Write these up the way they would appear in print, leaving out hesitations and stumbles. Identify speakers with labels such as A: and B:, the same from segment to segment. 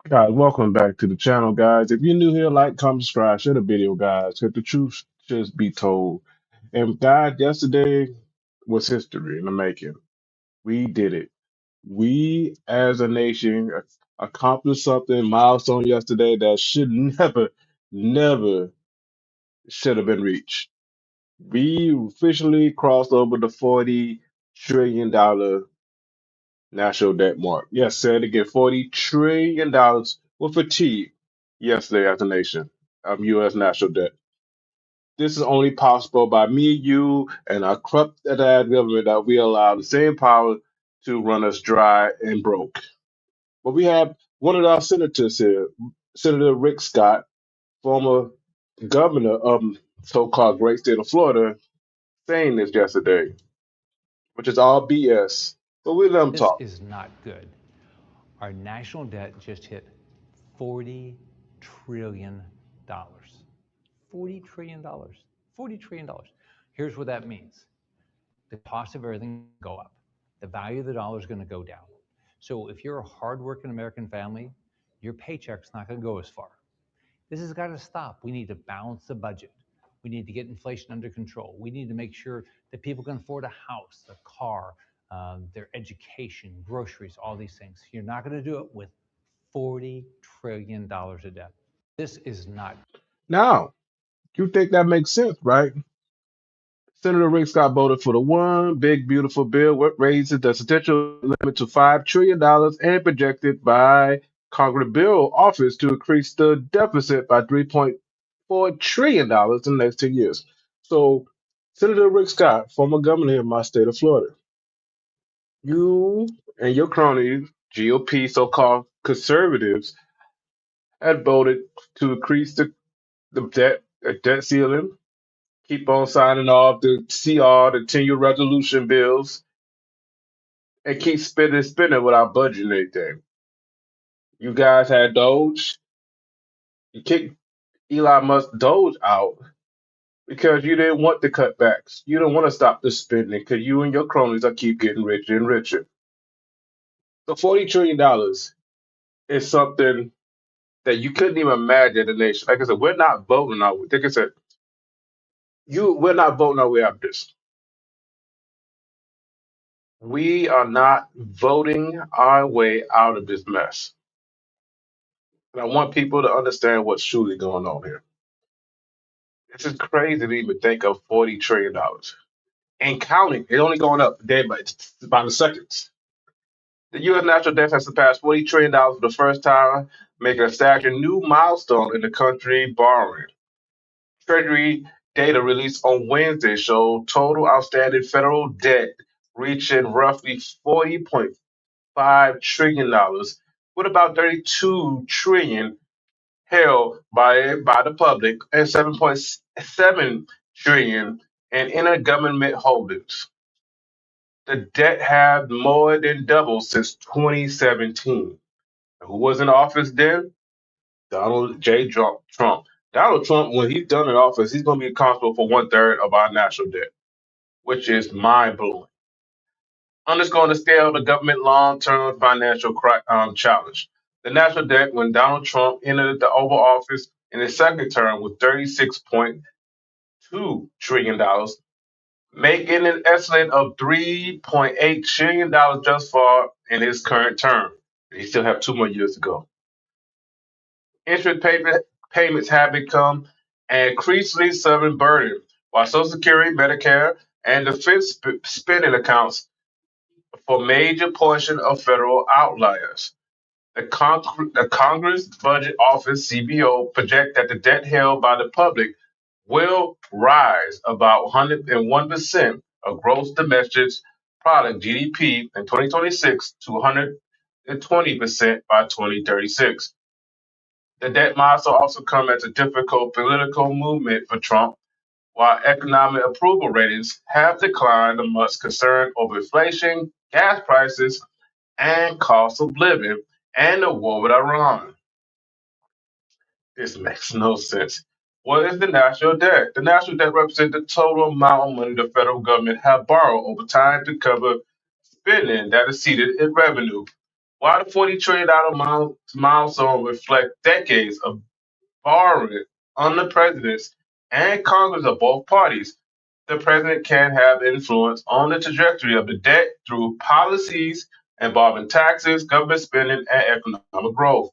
A: Guys, welcome back to the channel, guys. If you're new here, like, comment, subscribe, share the video, guys. Because the truth should be told. And guys, yesterday was history in the making. We did it. We, as a nation, accomplished something milestone yesterday that should never should have been reached. We officially crossed over the $40 trillion national debt mark. Yes, said again, $40 trillion with a T yesterday as a nation of U.S. national debt. This is only possible by me, you, and our corrupted ass government that we allow the same power to run us dry and broke. But we have one of our senators here, Senator Rick Scott, former governor of so-called great state of Florida, saying this yesterday, which is all BS. But we let him
B: This
A: talk.
B: is not good. Our national debt just hit $40 trillion. $40 trillion. $40 trillion. Here's what that means. The cost of everything go up. The value of the dollar is going to go down. So if you're a hardworking American family, your paycheck's not going to go as far. This has got to stop. We need to balance the budget. We need to get inflation under control. We need to make sure that people can afford a house, a car, their education, groceries, all these things. You're not going to do it with $40 trillion of debt. This is not.
A: Now, you think that makes sense, right? Senator Rick Scott voted for the one big beautiful bill, what raises the statistical limit to $5 trillion and projected by Congress bill office to increase the deficit by $3.4 trillion in the next 10 years. So, Senator Rick Scott, former governor of my state of Florida, you and your cronies, GOP so-called conservatives, had voted to increase the debt ceiling, keep on signing off the CR, the 10-year resolution bills, and keep spending without budgeting anything. You guys had Doge. You kicked Elon Musk Doge out because you didn't want the cutbacks. You don't want to stop the spending because you and your cronies are keep getting richer and richer. So $40 trillion is something that you couldn't even imagine the nation. Like I said, we're not voting our way. Like I said, we're not voting our way out of this. We are not voting our way out of this mess. And I want people to understand what's truly going on here. This is crazy to even think of $40 trillion and counting. It's only going up day by the seconds. The U.S. national debt has surpassed $40 trillion for the first time, making a staggering new milestone in the country borrowing. Treasury data released on Wednesday showed total outstanding federal debt reaching roughly $40.5 trillion, with about 32 trillion held by the public and 7.7 trillion in intergovernment holdings. The debt had more than doubled since 2017. Who was in office then? Donald J. Trump. Donald Trump, when he's done in office, he's going to be responsible for one third of our national debt, which is mind blowing. Underscoring the scale of the government long term financial challenge. The national debt, when Donald Trump entered the Oval Office in his second term, was $36.2 trillion, making an estimate of $3.8 trillion just for in his current term. He still have 2 more years to go. Payments have become an increasingly sudden burden, while Social Security, Medicare, and defense spending accounts for major portion of federal outliers. The Congress Budget Office (CBO) project that the debt held by the public will rise about 101% of gross domestic product (GDP) in 2026 to 120% by 2036. The debt milestone also comes as a difficult political movement for Trump, while economic approval ratings have declined amongst concern over inflation, gas prices, and cost of living, and the war with Iran. This makes no sense. What is the national debt? The national debt represents the total amount of money the federal government have borrowed over time to cover spending that exceeded its revenue. While the $40 trillion milestone reflects decades of borrowing under presidents and Congress of both parties, the president can have influence on the trajectory of the debt through policies involving taxes, government spending, and economic growth.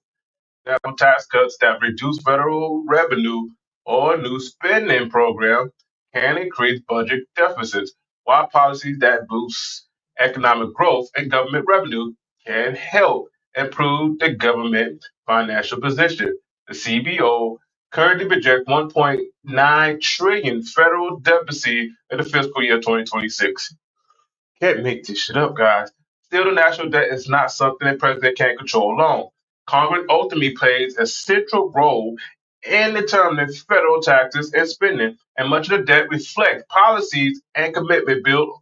A: Tax cuts that reduce federal revenue or new spending program can increase budget deficits, while policies that boost economic growth and government revenue can help improve the government financial position. The CBO currently projects 1.9 trillion federal deficit in the fiscal year 2026. Can't make this shit up, guys. Still, the national debt is not something the president can control alone. Congress ultimately plays a central role in determining federal taxes and spending, and much of the debt reflects policies and commitment built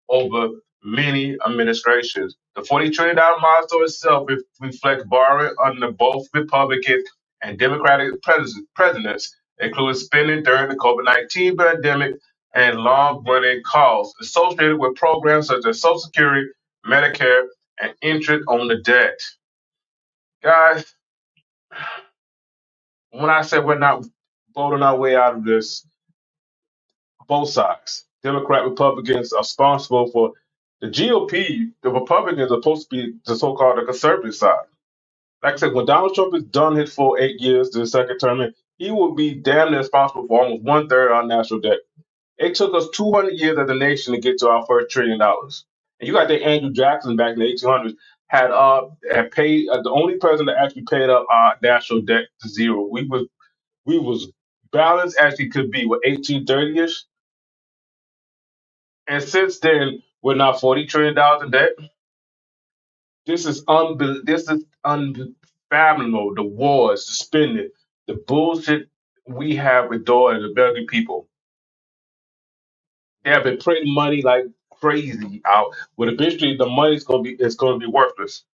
A: over many administrations. The $40 trillion milestone itself reflects borrowing under both Republican and Democratic presidents, including spending during the COVID-19 pandemic and long running costs associated with programs such as Social Security, Medicare, and interest on the debt. Guys, when I said we're not voting our way out of this, both sides, Democrat, Republicans, are responsible for the GOP. The Republicans are supposed to be the so-called the conservative side. Like I said, when Donald Trump is done his full 8 years to the second term, he will be damn near responsible for almost one third of our national debt. It took us 200 years as a nation to get to our first $1 trillion. And you got to think Andrew Jackson back in the 1800s had paid the only president that actually paid up our national debt to zero. We was balanced as he could be with 1830ish, and since then we're now $40 trillion in debt. This is unfathomable. The wars, the spending, the bullshit we have endured as American people. They have been printing money like crazy out. But eventually, the money's gonna be worthless.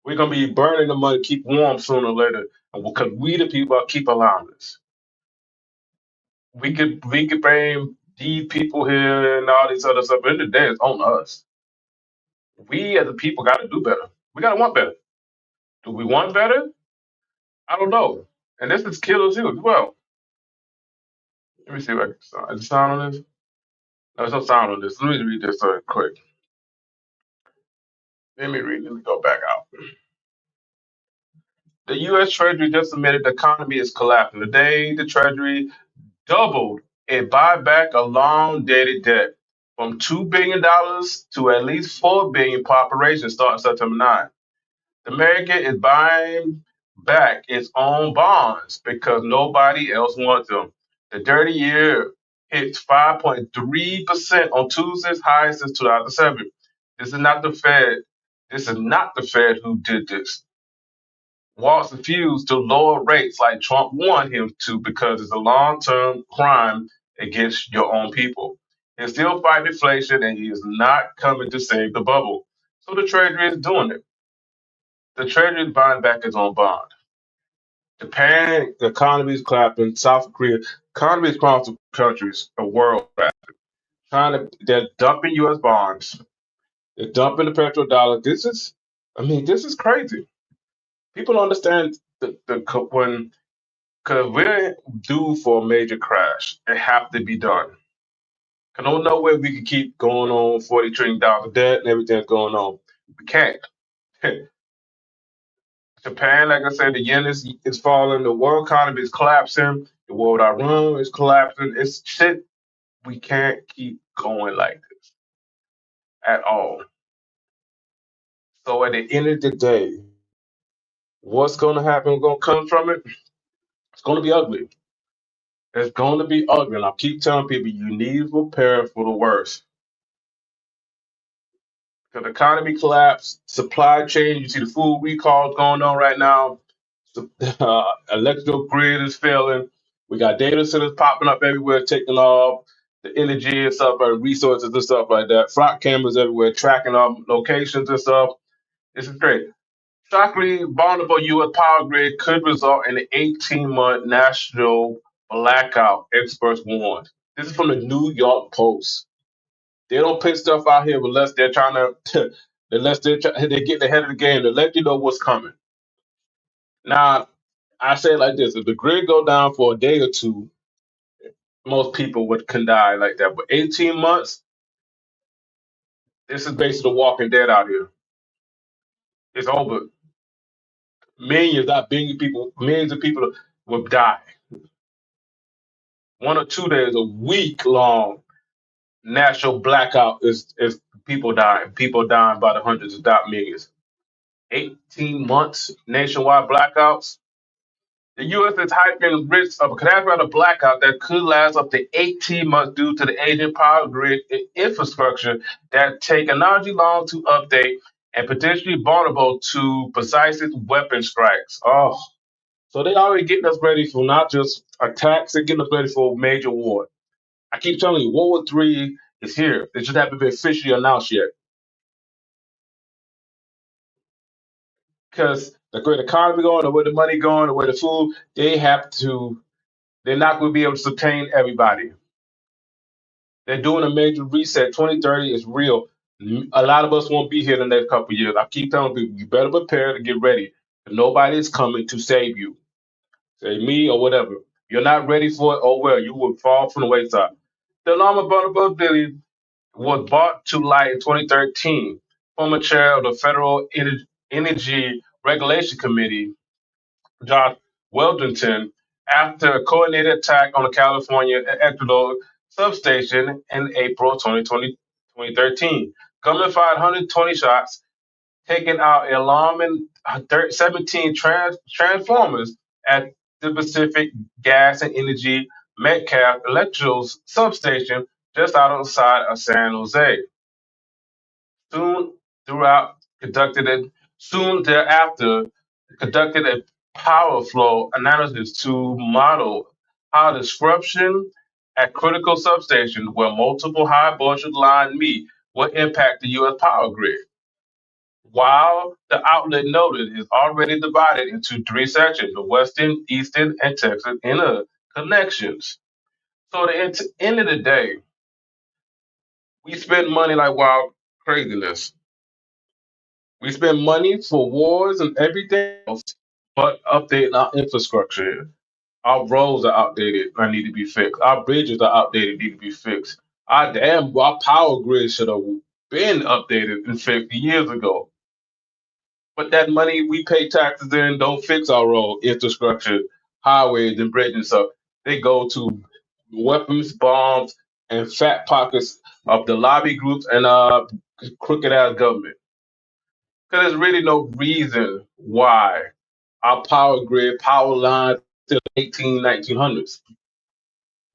A: We're gonna be burning the money, keep warm sooner or later, and because we the people keep allowing this. We could blame these people here and all these other stuff. But in the day, it's on us. We as a people got to do better. We got to want better. Do we want better? I don't know. And this is Killer's Hill as well. Let me see if I can sound. Is the sound on this? No, there's no sound on this. Let me read this quick. Let me read. Let me go back out. The U.S. Treasury just admitted the economy is collapsing. Today, the Treasury doubled it buyback a long-dated debt from $2 billion to at least $4 billion per operation starting September 9. America is buying back its own bonds because nobody else wants them. The 30-year hit 5.3% on Tuesday's highest since 2007. This is not the Fed. This is not the Fed who did this. Walz refused to lower rates like Trump wanted him to because it's a long-term crime against your own people. He's still fighting inflation and he is not coming to save the bubble. So the Treasury is doing it. The Treasury is buying back its own bond. Japan, the economy is collapsing. South Korea, economies across the countries, the world, they're dumping U.S. bonds. They're dumping the petrodollar. This is crazy. People don't understand when because we're due for a major crash. It have to be done. I don't know where we can keep going on $40 trillion debt and everything's going on. We can't. Japan, like I said, the yen is falling. The world economy is collapsing. The world I run is collapsing. It's shit. We can't keep going like this at all. So at the end of the day, what's going to happen? Going to come from it? It's going to be ugly. It's going to be ugly. And I keep telling people you need to prepare for the worst. Because the economy collapse, supply chain. You see the food recalls going on right now. Electrical grid is failing. We got data centers popping up everywhere, taking off the energy and stuff, like resources and stuff like that. Front cameras everywhere, tracking our locations and stuff. This is great. Shockingly, vulnerable U.S. power grid could result in an 18-month national blackout, experts warned. This is from the New York Post. They don't put stuff out here unless they're trying to unless they get ahead of the game to let you know what's coming. Now, I say it like this: if the grid go down for a day or two, most people would can die like that. But 18 months, this is basically the Walking Dead out here. It's over. Millions of people will die. 1 or 2 days, a week long national blackout is people dying. People dying by the hundreds, if not millions. 18 months nationwide blackouts. The U.S. is hyping risks of a catastrophic blackout that could last up to 18 months due to the aging power grid and infrastructure that take technology long to update and potentially vulnerable to precise weapon strikes. Oh, so they already getting us ready for not just attacks, they're getting us ready for major war. I keep telling you, World War III is here. It just haven't been officially announced yet. Because the great economy going, the way the money going, the way the food, they're not going to be able to sustain everybody. They're doing a major reset. 2030 is real. A lot of us won't be here the next couple of years. I keep telling people, you better prepare to get ready. Nobody is coming to save you. Say me or whatever. You're not ready for it, oh well, you will fall from the wayside. The alarm of vulnerability was brought to light in 2013. Former chair of the Federal Energy Regulation Committee, Josh Weldington, after a coordinated attack on the California Ecuador substation in April 2013. Government fired 120 shots, taking out an alarming 17 transformers at the Pacific Gas and Energy Metcalf Electrical substation just outside of San Jose. Soon throughout conducted it soon thereafter conducted a power flow analysis to model how disruption at critical substations where multiple high voltage lines meet will impact the U.S. power grid. While the outlet noted is already divided into three sections, the Western, Eastern, and Texas interconnections. So at the end of the day, we spend money like wild craziness. We spend money for wars and everything else, but updating our infrastructure. Our roads are outdated and need to be fixed. Our bridges are outdated, need to be fixed. Our power grid should have been updated and fixed years ago. But that money we pay taxes in don't fix our road infrastructure, highways and bridges and stuff. They go to weapons, bombs, and fat pockets of the lobby groups and crooked ass government. Because there's really no reason why our power grid, power lines, till 1900s.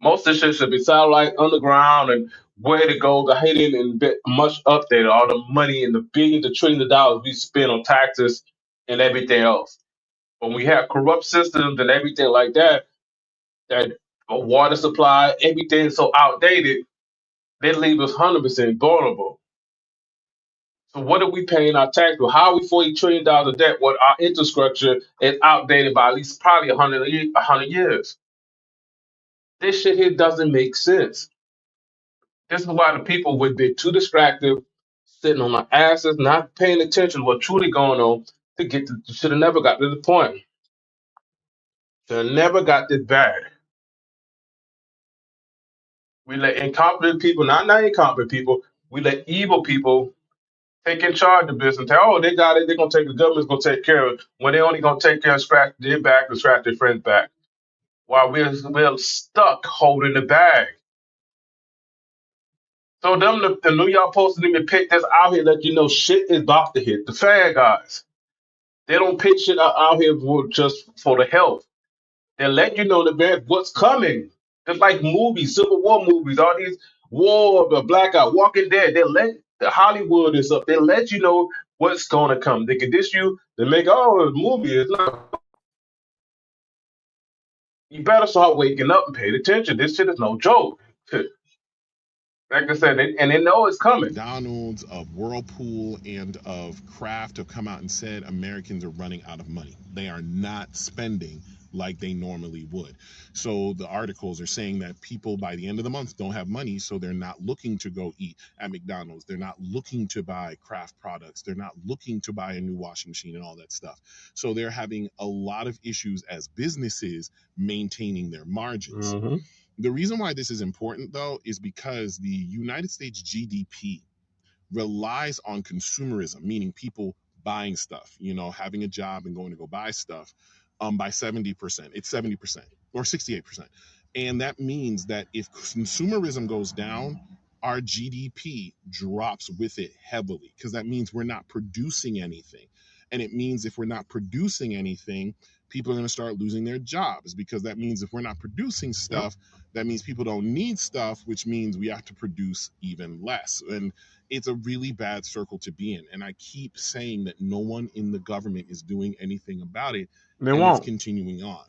A: Most of this shit should be satellite, underground, and where to go, the hidden and much updated. All the money and the billions and trillions of dollars we spend on taxes and everything else. When we have corrupt systems and everything like that, that water supply, everything is so outdated, they leave us 100% vulnerable. So what are we paying our tax bill? How are we $40 trillion of debt when our infrastructure is outdated by at least probably 100 years? This shit here doesn't make sense. This is why the people would be too distracted, sitting on my asses, not paying attention to what's truly going on to should have never got to the point. Should have never got this bad. We let incompetent people, not incompetent people, we let evil people take in charge of this and say, oh, they got it, they're gonna take the government's gonna take care of it when they only gonna take care of scratch their back and scratch their friends back. While we're stuck holding the bag. So the New York Post didn't even pick this out here let you know shit is about to hit the fan guys. They don't pick shit out here just for the health. They let you know the bad what's coming. Just like movies, Civil War movies, all these war, the blackout, Walking Dead. They let the Hollywood is up. They let you know what's gonna come. They can dish you. They make the movie is not. You better start waking up and paying attention. This shit is no joke. Like I said, and they know it's coming.
C: McDonald's, of Whirlpool, and of Kraft have come out and said Americans are running out of money. They are not spending like they normally would. So the articles are saying that people by the end of the month don't have money, so they're not looking to go eat at McDonald's. They're not looking to buy Kraft products. They're not looking to buy a new washing machine and all that stuff. So they're having a lot of issues as businesses maintaining their margins.
A: Hmm.
C: The reason why this is important, though, is because the United States GDP relies on consumerism, meaning people buying stuff, having a job and going to go buy stuff, by 70%. It's 70% or 68%. And that means that if consumerism goes down, our GDP drops with it heavily because that means we're not producing anything. And it means if we're not producing anything, people are going to start losing their jobs because that means if we're not producing
A: Yep.
C: stuff, that means people don't need stuff, which means we have to produce even less. And it's a really bad circle to be in. And I keep saying that no one in the government is doing anything about it.
A: They
C: And it's
A: won't.
C: continuing on.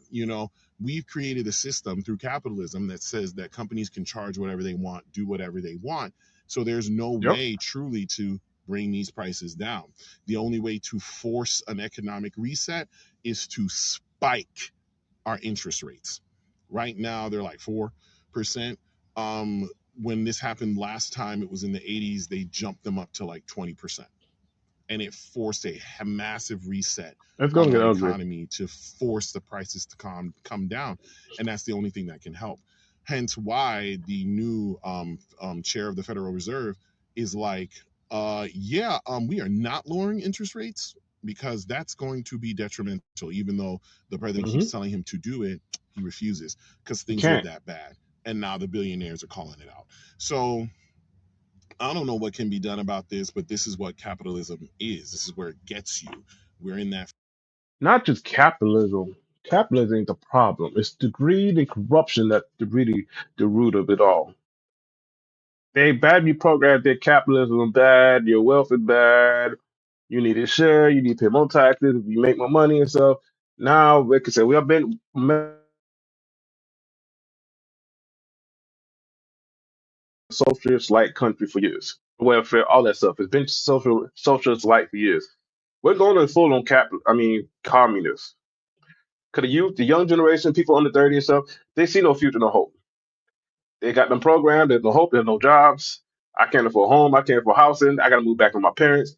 C: We've created a system through capitalism that says that companies can charge whatever they want, do whatever they want. So there's no
A: Yep.
C: way truly to bring these prices down. The only way to force an economic reset is to spike our interest rates. Right now, they're like 4%. When this happened last time, it was in the 80s, they jumped them up to like 20%. And it forced a massive reset
A: It's
C: on
A: gonna get
C: our
A: ugly.
C: economy to force the prices to come down. And that's the only thing that can help. Hence why the new chair of the Federal Reserve is like, yeah, we are not lowering interest rates because that's going to be detrimental. Even though the president
A: Hmm.
C: keeps telling him to do it, he refuses because
A: You
C: things are
A: can't.
C: that bad. And now the billionaires are calling it out. So I don't know what can be done about this, but this is what capitalism is. This is where it gets you. We're in that.
A: Not just capitalism. Capitalism ain't the problem. It's the greed and corruption that's really the root of it all. They bad you programmed that capitalism is bad, your wealth is bad, you need to share, you need to pay more taxes, if you make more money and stuff. Now, like I said, we have been a socialist like country for years. Welfare, all that stuff. It's been socialist like for years. We're going to full on communist. Cause the youth, the young generation, people under 30 and stuff, they see no future, no hope. They got them programmed, there's no hope, there's no jobs. I can't afford a home, I can't afford housing, I gotta move back with my parents.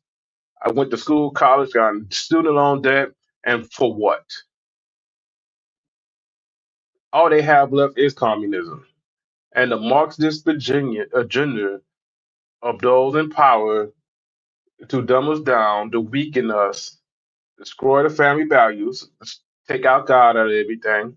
A: I went to school, college, got student loan debt, and for what? All they have left is communism. And the Marxist agenda of those in power to dumb us down, to weaken us, destroy the family values, take out God out of everything,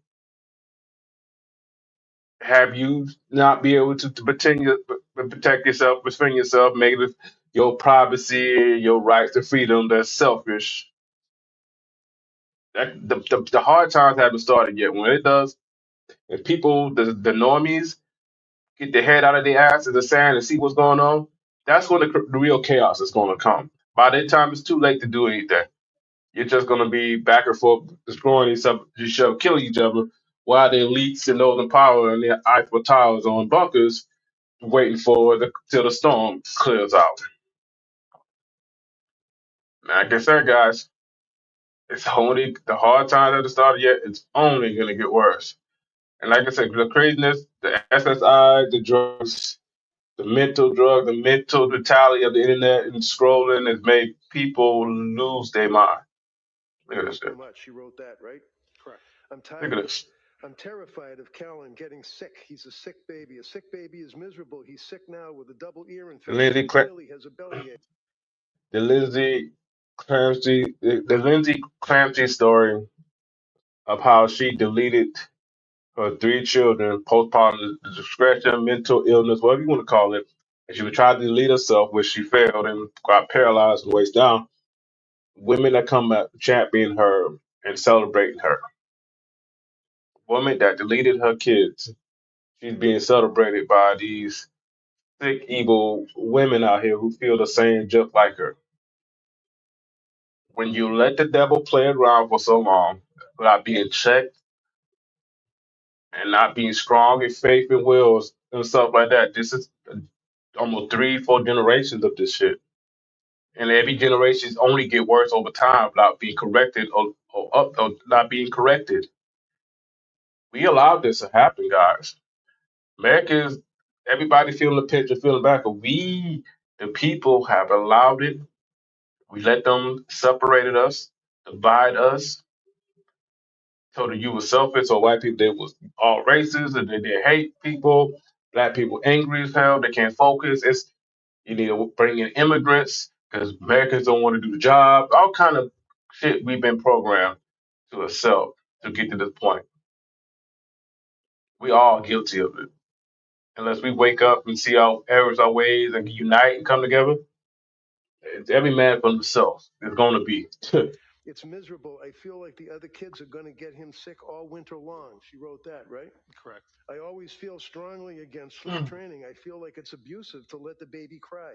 A: have you not be able to protect yourself, defend yourself, make it your privacy, your rights to freedom that's selfish. The hard times haven't started yet. When it does, if people, the normies, get their head out of their ass in the sand and see what's going on, that's when the real chaos is going to come. By that time, it's too late to do anything. You're just going to be back and forth, destroying each other, killing each other, while the elites and those in power and their Eiffel Towers on bunkers waiting for till the storm clears out. Like I said, guys, it's only the hard times haven't started yet. It's only going to get worse. And like I said, the craziness, the SSI, the drugs, the mental brutality of the internet and scrolling has made people lose their mind. Look at this shit.
D: Too much. She wrote that, right? Correct. I'm
A: Look at
D: tired.
A: this.
D: I'm terrified of Callan getting sick. He's a sick baby. A sick baby is miserable. He's sick now with a double ear
A: The
D: infection.
A: Lindsay,
D: He clearly has a bellyache.
A: the Lindsay the Lindsay Clancy story of how she deleted her three children, postpartum depression, mental illness, whatever you want to call it. And she would try to delete herself, which she failed and got paralyzed and waist down. Women that come up championing her and celebrating her. Woman that deleted her kids. She's being celebrated by these sick, evil women out here who feel the same just like her. When you let the devil play around for so long without being checked and not being strong in faith and wills and stuff like that, this is almost 3, 4 generations of this shit. And every generation only get worse over time without being corrected or not being corrected. We allowed this to happen, guys. America is everybody feeling the pinch and feeling back. But we, the people, have allowed it. We let them separate us, divide us, told that you were selfish or white people they was all racist and they hate people, black people angry as hell, they can't focus. It's you need to bring in immigrants because Americans don't want to do the job. All kind of shit we've been programmed to accept to get to this point. We all guilty of it. Unless we wake up and see our errors, our ways, and unite and come together, it's every man for himself. It's going to be.
D: It's miserable. I feel like the other kids are going to get him sick all winter long. She wrote that, right?
C: Correct.
D: I always feel strongly against sleep training. I feel like it's abusive to let the baby cry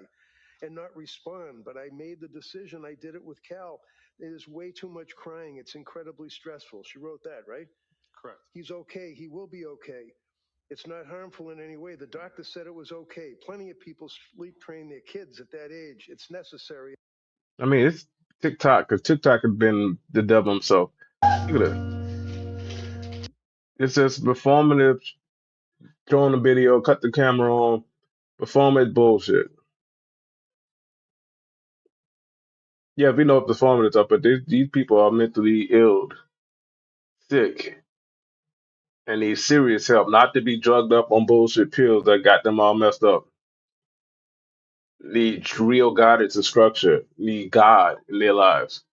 D: and not respond. But I made the decision. I did it with Cal. There's way too much crying. It's incredibly stressful. She wrote that, right?
C: Correct.
D: He's okay. He will be okay. It's not harmful in any way. The doctor said it was okay. Plenty of people sleep train their kids at that age. It's necessary.
A: I mean, it's TikTok because TikTok has been the devil himself. Look at this. It's just performative, throwing the video, cut the camera on, performance bullshit. Yeah, we know performance stuff, but these people are mentally ill, sick, and need serious help, not to be drugged up on bullshit pills that got them all messed up. Need real guidance and structure. Need God in their lives.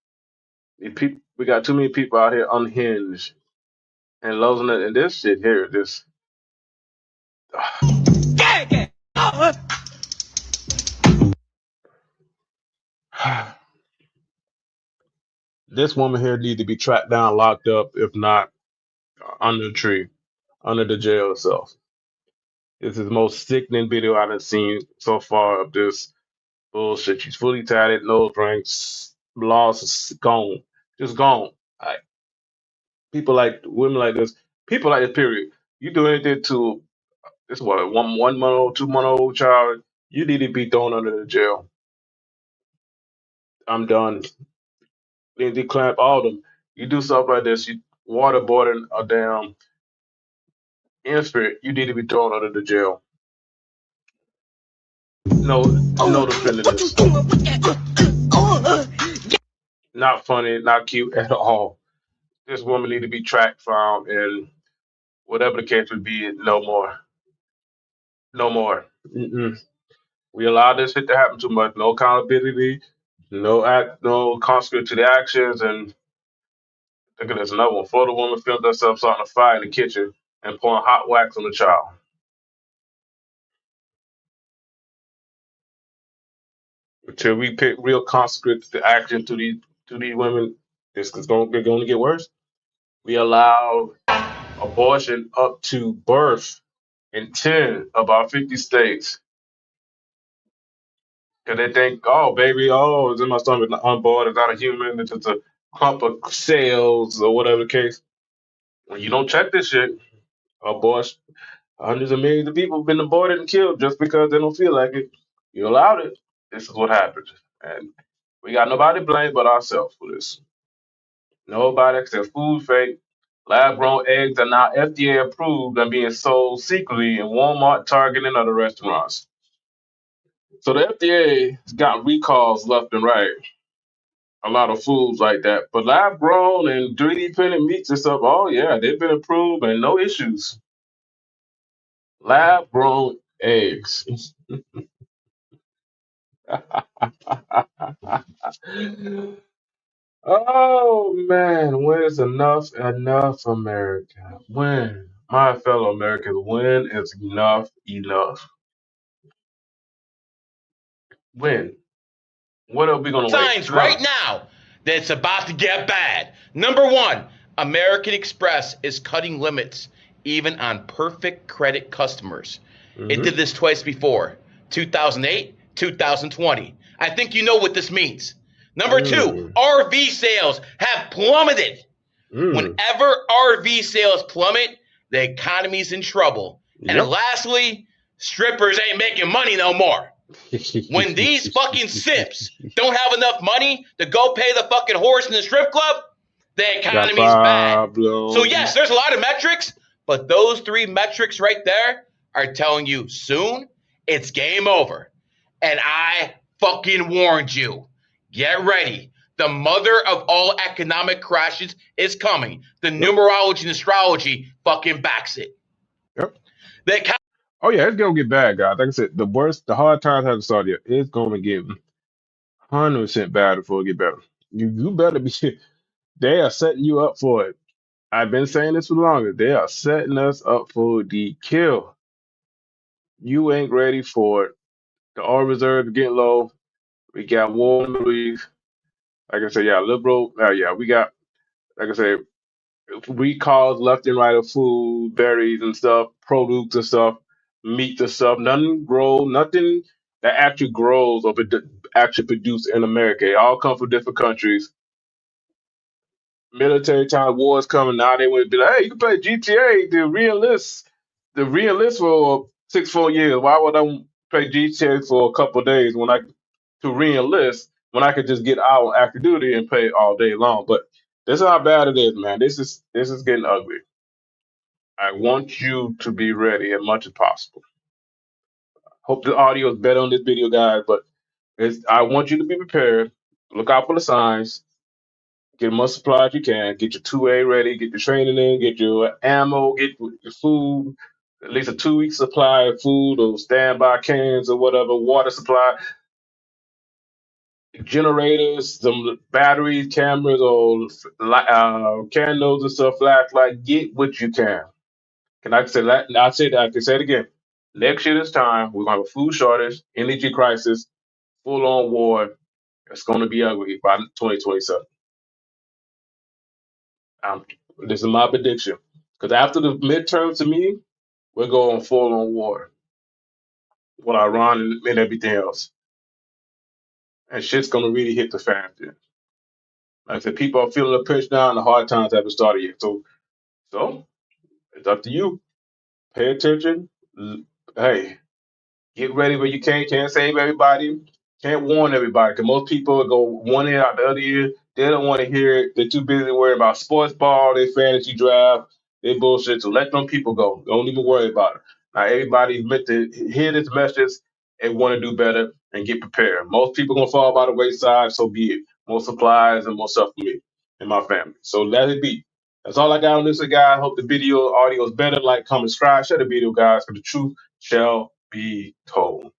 A: We got too many people out here unhinged and losing it. And this shit here, this. This woman here need to be tracked down, locked up, if not under the tree, under the jail itself. This is the most sickening video I've seen so far of this bullshit. She's fully tatted, nose rings, lost, gone, just gone. Like people like women like this, people like this. Period. You do anything to this what 1 month old, 2 month old child, you need to be thrown under the jail. I'm done. They need to clamp all of them. You do stuff like this, you waterboarding a damn infant, you need to be thrown under the jail. No defending this. Not funny, not cute at all. This woman need to be tracked, found, and whatever the case would be, no more. No more. Mm-mm. We allow this shit to happen too much. No accountability, no consequence to the actions. And look at this, another one. Florida woman filmed herself starting a fire in the kitchen and pouring hot wax on the child. Until we pick real consequence to action to these women, this is going to get worse. We allow abortion up to birth in 10 of our 50 states. Because they think, oh, baby, oh, it's in my stomach, on board, it's not a human, it's just a clump of cells or whatever the case. When you don't check this shit, abortion, hundreds of millions of people have been aborted and killed just because they don't feel like it. You allowed it. This is what happened. And we got nobody to blame but ourselves for this. Nobody except food fake. Lab grown eggs are now FDA approved and being sold secretly in Walmart, Target, and other restaurants. So the FDA has got recalls left and right. A lot of foods like that. But lab grown and 3D printed meats and stuff, oh yeah, they've been approved and no issues. Lab grown eggs. Oh man, when is enough, America? When, my fellow Americans, when is enough? When? What are we gonna wait?
E: Signs right now that it's about to get bad. Number one, American Express is cutting limits even on perfect credit customers. It did this twice before, 2008, 2020. I think you know what this means. Number two, RV sales have plummeted. Whenever RV sales plummet, the economy's in trouble. And
A: Yep.
E: lastly, strippers ain't making money no more. When these fucking simps don't have enough money to go pay the fucking horse in the strip club, the
A: Got
E: economy's bad. So yes,
A: problems.
E: there's a lot of metrics, but those three metrics right there are telling you soon it's game over. And I fucking warned you. Get ready. The mother of all economic crashes is coming. The
A: Yep.
E: numerology and astrology fucking backs it.
A: Yep.
E: The
A: Oh yeah, it's gonna get bad, guys. Like I said, the hard times haven't started yet. It's gonna get 100% bad before it get better. You better be. They are setting you up for it. I've been saying this for longer. They are setting us up for the kill. You ain't ready for it. The oil reserves are getting low. We got war in the Middle East. Like I said, yeah, liberal. Yeah, we got. Like I said, recalls left and right of food, berries and stuff, produce and stuff, meat and stuff. Nothing that actually grows or actually produced in America. They all come from different countries. Military time, wars coming. Now they would be like, hey, you can play GTA, the re-enlist for 6 4 years. Why would I play GTA for a couple of days when I to re-enlist when I could just get out on active duty and play all day long? But this is how bad it is, man. This is getting ugly. I want you to be ready as much as possible. Hope the audio is better on this video, guys, but I want you to be prepared. Look out for the signs. Get as much supply as you can. Get your 2A ready. Get your training in. Get your ammo. Get your food. At least a 2 week supply of food or standby cans or whatever. Water supply. Generators, some batteries, cameras, or candles and stuff. Flashlight. Get what you can. Can I say that? I say that. I can say it again. Next year, this time, we're going to have a food shortage, energy crisis, full on war. It's going to be ugly by 2027. Um, this is my prediction. Because after the midterm, to me, we're going full on war with Iran and everything else. And shit's going to really hit the fan. Then. Like I said, people are feeling the pinch now, and the hard times haven't started yet. So it's up to you. Pay attention. Hey, get ready where you can. Can't save everybody. Can't warn everybody. Because most people go one ear out the other ear. They don't want to hear it. They're too busy worrying about sports ball, their fantasy draft, their bullshit. So let them people go. Don't even worry about it. Now, everybody's meant to hear this message and want to do better and get prepared. Most people going to fall by the wayside, so be it. More supplies and more stuff for me and my family. So let it be. That's all I got on this, guys. Hope the video audio is better. Like, comment, subscribe, share the video, guys, for the truth shall be told.